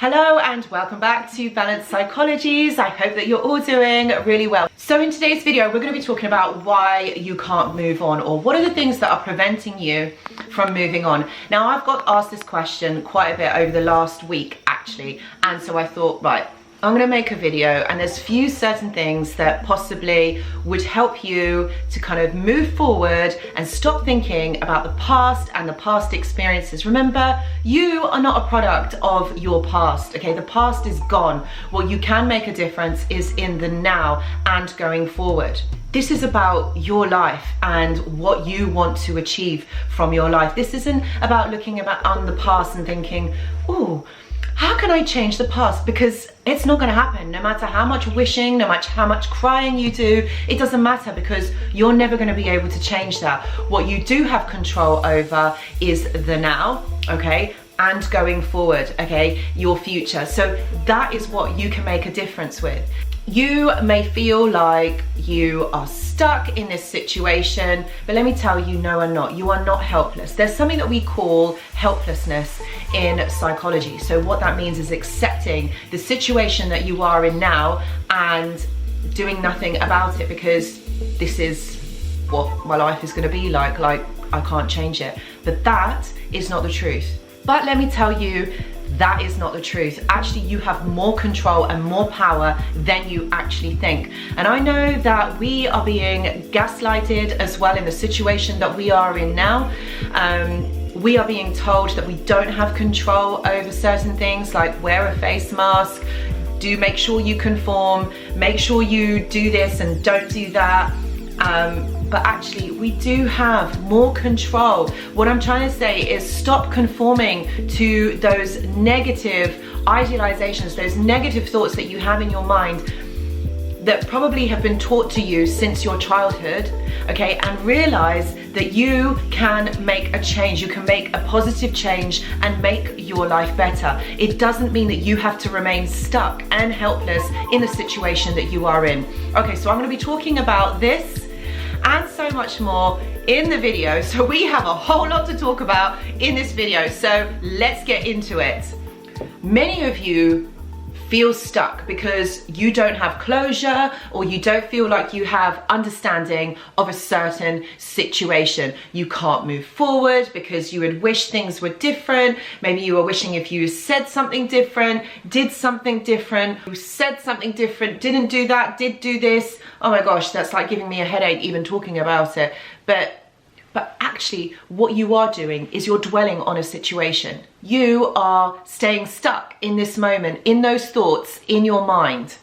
Hello and welcome back to Balanced Psychologies. I hope that you're all doing really well. So in today's video, we're going to be talking about why you can't move on, or what are the things that are preventing you from moving on. Now, I've got asked this question quite a bit over the last week actually, and so I thought, right, I'm going to make a video, and there's few certain things that possibly would help you to kind of move forward and stop thinking about the past and the past experiences. Remember, you are not a product of your past, okay? The past is gone. What you can make a difference is in the now and going forward. This is about your life and what you want to achieve from your life. This isn't about looking on the past and thinking, oh, how can I change the past? Because it's not going to happen. No matter how much wishing, no matter how much crying you do, it doesn't matter, because you're never going to be able to change that. What you do have control over is the now, okay? And going forward, okay? Your future. So that is what you can make a difference with. You may feel like you are stuck in this situation, but let me tell you, no, I'm not. You are not helpless. There's something that we call helplessness in psychology. So what that means is accepting the situation that you are in now and doing nothing about it, because this is what my life is going to be like I can't change it. But that is not the truth. But let me tell you, that is not the truth. Actually, you have more control and more power than you actually think. And I know that we are being gaslighted as well in the situation that we are in now. We are being told that we don't have control over certain things, like wear a face mask, make sure you conform, make sure you do this and don't do that. But actually, we do have more control. What I'm trying to say is stop conforming to those negative idealizations, those negative thoughts that you have in your mind that probably have been taught to you since your childhood, okay? And realize that you can make a change. You can make a positive change and make your life better. It doesn't mean that you have to remain stuck and helpless in the situation that you are in. Okay, so I'm gonna be talking about this and so much more in the video. So we have a whole lot to talk about in this video. So let's get into it. Many of you feel stuck because you don't have closure, or you don't feel like you have understanding of a certain situation. You can't move forward because you would wish things were different. Maybe you were wishing if you said something different, did something different, you said something different, didn't do that, did do this. Oh my gosh, that's like giving me a headache even talking about it. But actually, what you are doing is you're dwelling on a situation. You are staying stuck in this moment, in those thoughts, in your mind.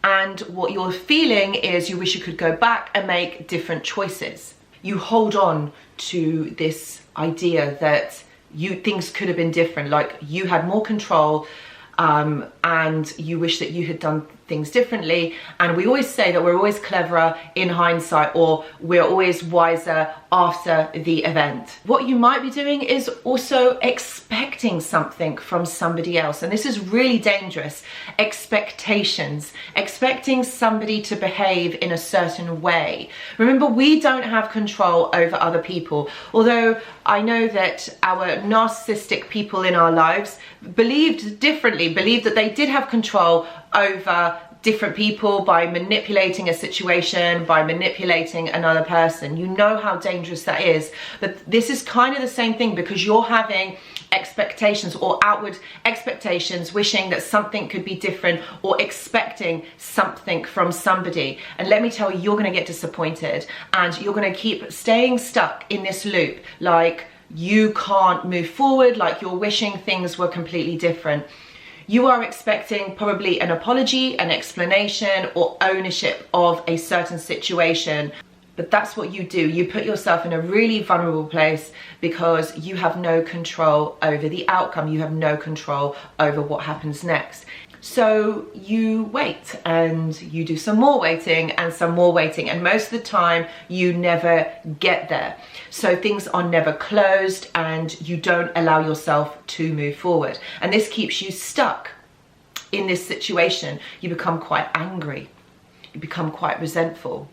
And what you're feeling is you wish you could go back and make different choices. You hold on to this idea that things could have been different, like you had more control, and you wish that you had done things differently. And we always say that we're always cleverer in hindsight, or we're always wiser after the event. What you might be doing is also expecting something from somebody else, and this is really dangerous. Expectations, expecting somebody to behave in a certain way. Remember, we don't have control over other people, although I know that our narcissistic people in our lives believed differently, believed that they did have control over different people by manipulating a situation, by manipulating another person. You know how dangerous that is. But this is kind of the same thing, because you're having expectations, or outward expectations, wishing that something could be different, or expecting something from somebody. And let me tell you, you're going to get disappointed, and you're going to keep staying stuck in this loop, like you can't move forward, like you're wishing things were completely different. You are expecting probably an apology, an explanation, or ownership of a certain situation. But that's what you do. You put yourself in a really vulnerable place because you have no control over the outcome. You have no control over what happens next. So you wait, and you do some more waiting and some more waiting, and most of the time you never get there. So things are never closed, and you don't allow yourself to move forward. And this keeps you stuck in this situation. You become quite angry. You become quite resentful.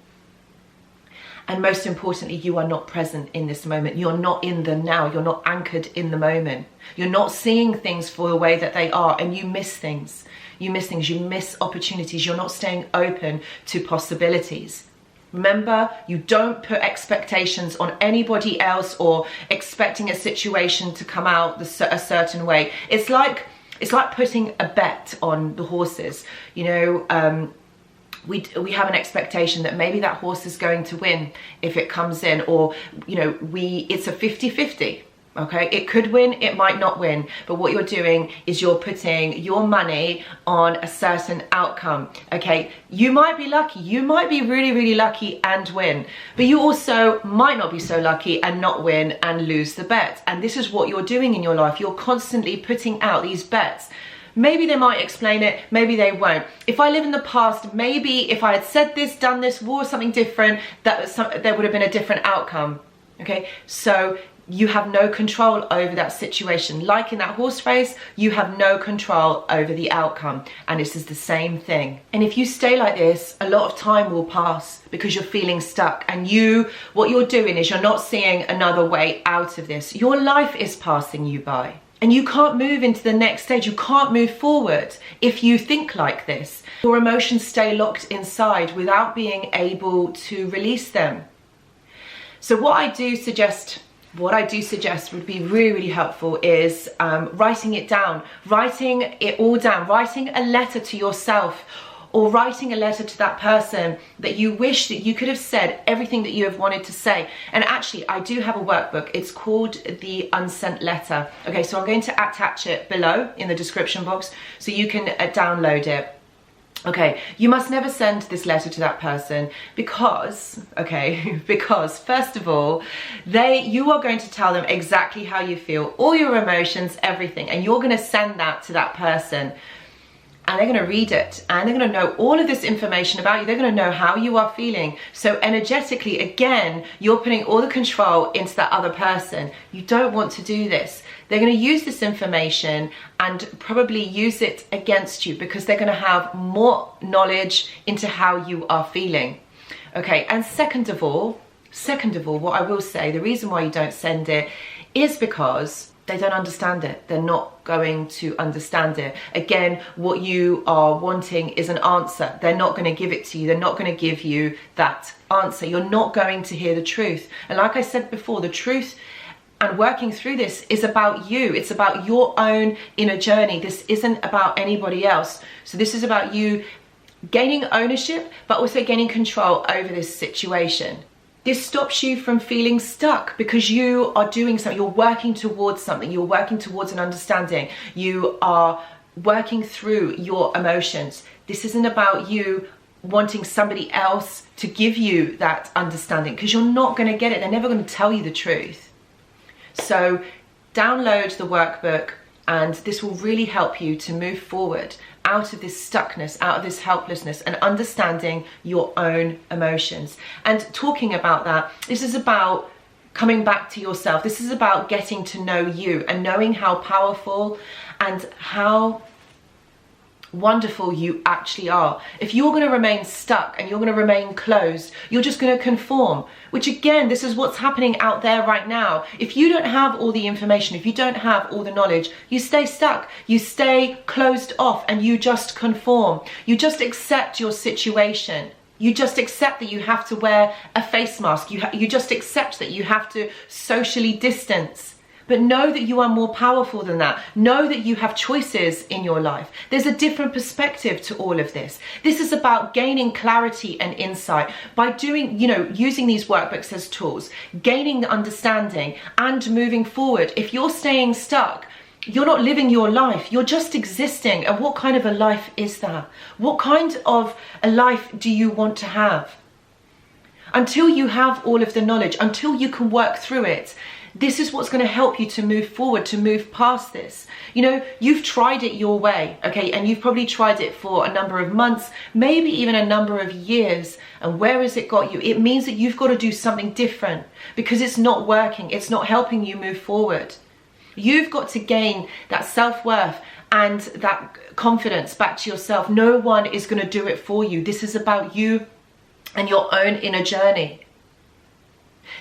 And most importantly, you are not present in this moment. You're not in the now. You're not anchored in the moment. You're not seeing things for the way that they are, and you miss things. You miss things, you miss opportunities. You're not staying open to possibilities. Remember, you don't put expectations on anybody else or expecting a situation to come out a certain way. It's like putting a bet on the horses. You know, we have an expectation that maybe that horse is going to win if it comes in, or, you know, it's a 50-50. Okay, it could win, it might not win, but what you're doing is you're putting your money on a certain outcome. Okay, you might be lucky, you might be really, really lucky and win, but you also might not be so lucky and not win and lose the bet. And this is what you're doing in your life. You're constantly putting out these bets. Maybe they might explain it, maybe they won't. If I live in the past, maybe if I had said this, done this, wore something different, there would have been a different outcome. Okay, so you have no control over that situation. Like in that horse race, you have no control over the outcome. And this is the same thing. And if you stay like this, a lot of time will pass because you're feeling stuck. And what you're doing is you're not seeing another way out of this. Your life is passing you by. And you can't move into the next stage. You can't move forward if you think like this. Your emotions stay locked inside without being able to release them. So what I do suggest would be really, really helpful is writing it down, writing it all down, writing a letter to yourself, or writing a letter to that person that you wish that you could have said everything that you have wanted to say. And actually, I do have a workbook. It's called the Unsent Letter. Okay, so I'm going to attach it below in the description box so you can download it. Okay, you must never send this letter to that person because first of all, you are going to tell them exactly how you feel, all your emotions, everything, and you're going to send that to that person. And they're going to read it, and they're going to know all of this information about you. They're going to know how you are feeling. So energetically, again, you're putting all the control into that other person. You don't want to do this. They're going to use this information and probably use it against you because they're going to have more knowledge into how you are feeling. Okay, and second of all, what I will say, the reason why you don't send it is because they don't understand it. They're not going to understand it. Again, what you are wanting is an answer. They're not going to give it to you. They're not going to give you that answer. You're not going to hear the truth. And like I said before, the truth and working through this is about you. It's about your own inner journey. This isn't about anybody else. So this is about you gaining ownership, but also gaining control over this situation. This stops you from feeling stuck because you are doing something, you're working towards something, you're working towards an understanding, you are working through your emotions. This isn't about you wanting somebody else to give you that understanding because you're not going to get it. They're never going to tell you the truth. So download the workbook, and this will really help you to move forward out of this stuckness, out of this helplessness, and understanding your own emotions. And talking about that, this is about coming back to yourself. This is about getting to know you and knowing how powerful and how wonderful you actually are. If you're going to remain stuck and you're going to remain closed, you're just going to conform, which again, this is what's happening out there right now. If you don't have all the information, if you don't have all the knowledge, you stay stuck, you stay closed off, and you just conform. You just accept your situation. You just accept that you have to wear a face mask. You just accept that you have to socially distance. But know that you are more powerful than that. Know that you have choices in your life. There's a different perspective to all of this. This is about gaining clarity and insight by doing, using these workbooks as tools, gaining the understanding and moving forward. If you're staying stuck, you're not living your life, you're just existing. And what kind of a life is that? What kind of a life do you want to have? Until you have all of the knowledge, until you can work through it, this is what's going to help you to move forward, to move past this. You've tried it your way, okay? And you've probably tried it for a number of months, maybe even a number of years. And where has it got you? It means that you've got to do something different because it's not working. It's not helping you move forward. You've got to gain that self-worth and that confidence back to yourself. No one is going to do it for you. This is about you and your own inner journey.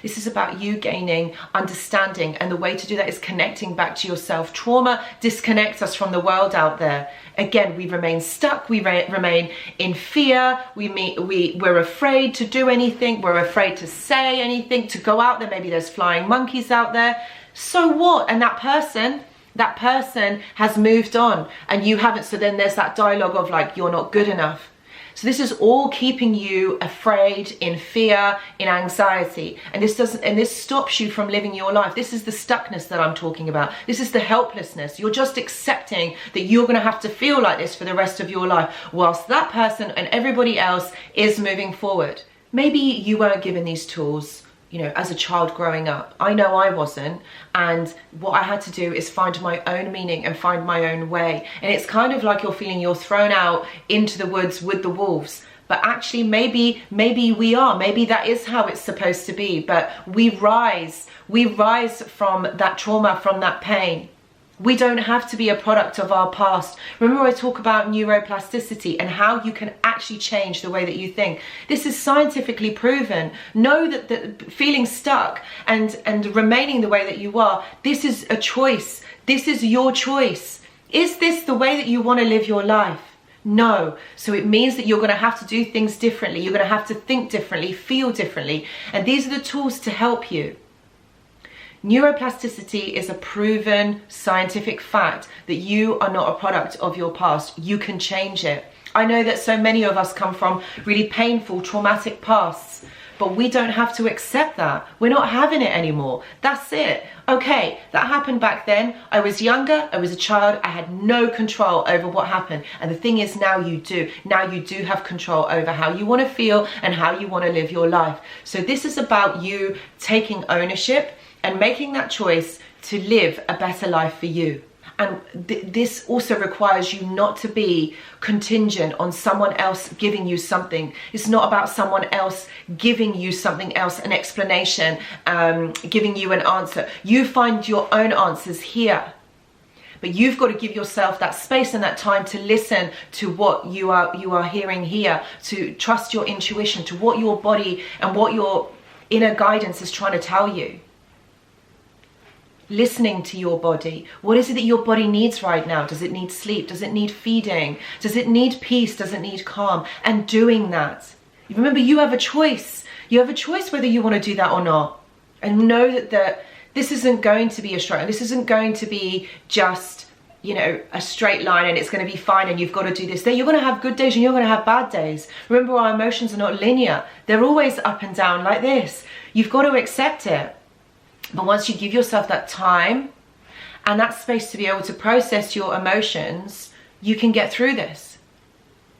This is about you gaining understanding, and the way to do that is connecting back to yourself. Trauma disconnects us from the world out there. Again, we remain stuck, we remain in fear, we're afraid to do anything, we're afraid to say anything, to go out there. Maybe there's flying monkeys out there. So what? And that person has moved on and you haven't. So then there's that dialogue of like, you're not good enough. So this is all keeping you afraid, in fear, in anxiety. And this stops you from living your life. This is the stuckness that I'm talking about. This is the helplessness. You're just accepting that you're going to have to feel like this for the rest of your life, whilst that person and everybody else is moving forward. Maybe you weren't given these tools, you know, as a child growing up. I know I wasn't. And what I had to do is find my own meaning and find my own way. And it's kind of like you're feeling you're thrown out into the woods with the wolves. But actually, maybe we are. Maybe that is how it's supposed to be. But we rise from that trauma, from that pain. We don't have to be a product of our past. Remember, I talk about neuroplasticity and how you can actually change the way that you think. This is scientifically proven. Know that feeling stuck and remaining the way that you are, this is a choice. This is your choice. Is this the way that you want to live your life? No. So it means that you're going to have to do things differently. You're going to have to think differently, feel differently. And these are the tools to help you. Neuroplasticity is a proven scientific fact that you are not a product of your past. You can change it. I know that so many of us come from really painful, traumatic pasts, but we don't have to accept that. We're not having it anymore. That's it. Okay, that happened back then. I was younger, I was a child, I had no control over what happened. And the thing is, now you do. Now you do have control over how you want to feel and how you want to live your life. So this is about you taking ownership and making that choice to live a better life for you. And this also requires you not to be contingent on someone else giving you something. It's not about someone else giving you something else, an explanation, giving you an answer. You find your own answers here. But you've got to give yourself that space and that time to listen to what you are hearing here, to trust your intuition, to what your body and what your inner guidance is trying to tell you. Listening to your body. What is it that your body needs right now? Does it need sleep? Does it need feeding? Does it need peace? Does it need calm? And doing that. Remember, you have a choice. You have a choice whether you want to do that or not. And know that this isn't going to be a straight line. This isn't going to be just, you know, a straight line and it's going to be fine and you've got to do this. You're going to have good days and you're going to have bad days. Remember, our emotions are not linear. They're always up and down like this. You've got to accept it. But once you give yourself that time and that space to be able to process your emotions, you can get through this.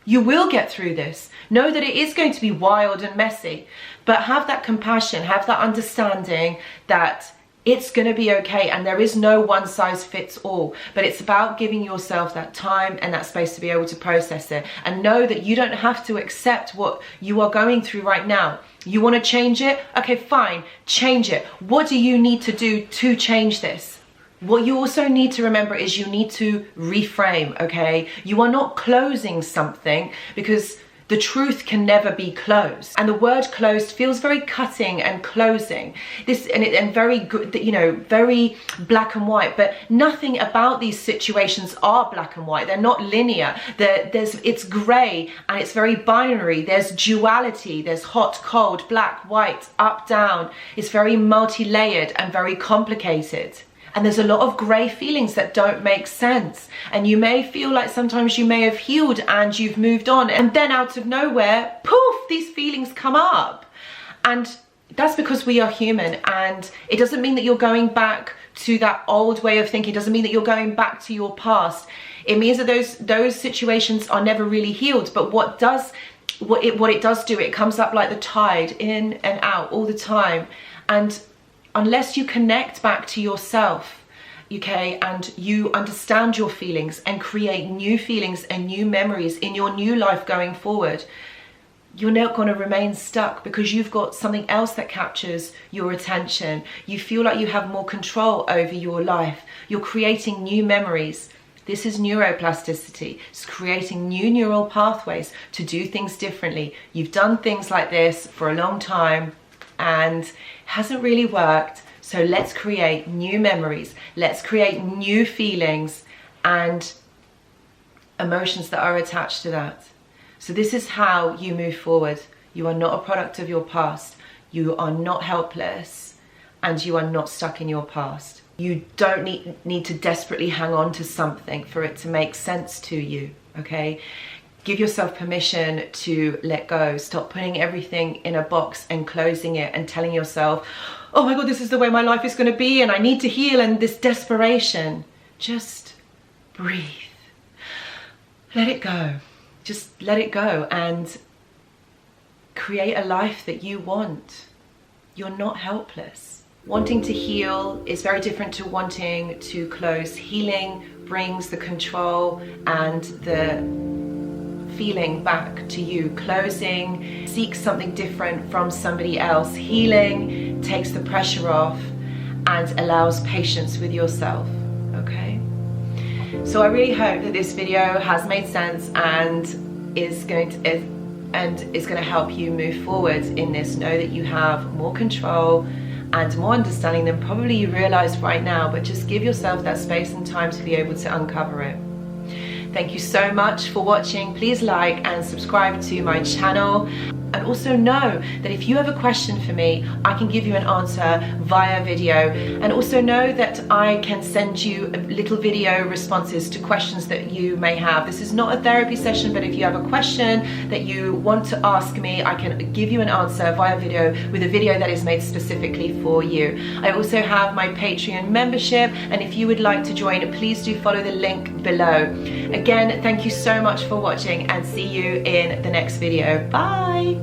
You will get through this. Know that it is going to be wild and messy, but have that compassion, have that understanding that it's going to be okay, and there is no one size fits all. But it's about giving yourself that time and that space to be able to process it, and know that you don't have to accept what you are going through right now. You want to change it? Okay, fine, change it. What do you need to do to change this? What you also need to remember is you need to reframe, okay? You are not closing something, because the truth can never be closed. And the word closed feels very cutting and closing. And very good, you know, very black and white. But nothing about these situations are black and white. They're not linear. It's grey and it's very binary. There's duality. There's hot, cold, black, white, up, down. It's very multi-layered and very complicated. And there's a lot of grey feelings that don't make sense. And you may feel like sometimes you may have healed and you've moved on. And then out of nowhere, poof, these feelings come up. And that's because we are human. And it doesn't mean that you're going back to that old way of thinking. It doesn't mean that you're going back to your past. It means that those situations are never really healed. But what it does do, it comes up like the tide, in and out all the time. And unless you connect back to yourself, okay, and you understand your feelings and create new feelings and new memories in your new life going forward, you're not going to remain stuck, because you've got something else that captures your attention. You feel like you have more control over your life. You're creating new memories. This is neuroplasticity. It's creating new neural pathways to do things differently. You've done things like this for a long time. and hasn't really worked. So let's create new memories. Let's create new feelings and emotions that are attached to that. So this is how you move forward. You are not a product of your past. You are not helpless, and you are not stuck in your past. You don't need to desperately hang on to something for it to make sense to you, okay? Give yourself permission to let go. Stop putting everything in a box and closing it and telling yourself, oh my God, this is the way my life is going to be and I need to heal, and this desperation. Just breathe. Let it go. Just let it go and create a life that you want. You're not helpless. Wanting to heal is very different to wanting to close. Healing brings the control and the feeling back to you. Closing seeks something different from somebody else. Healing takes the pressure off and allows patience with yourself, okay? So I really hope that this video has made sense and is going to help you move forward in this. Know that you have more control and more understanding than probably you realize right now, but just give yourself that space and time to be able to uncover it. Thank you so much for watching. Please like and subscribe to my channel. And also know that if you have a question for me, I can give you an answer via video. And also know that I can send you little video responses to questions that you may have. This is not a therapy session, but if you have a question that you want to ask me, I can give you an answer via video with a video that is made specifically for you. I also have my Patreon membership, and if you would like to join, please do follow the link below. Again, thank you so much for watching, and see you in the next video. Bye.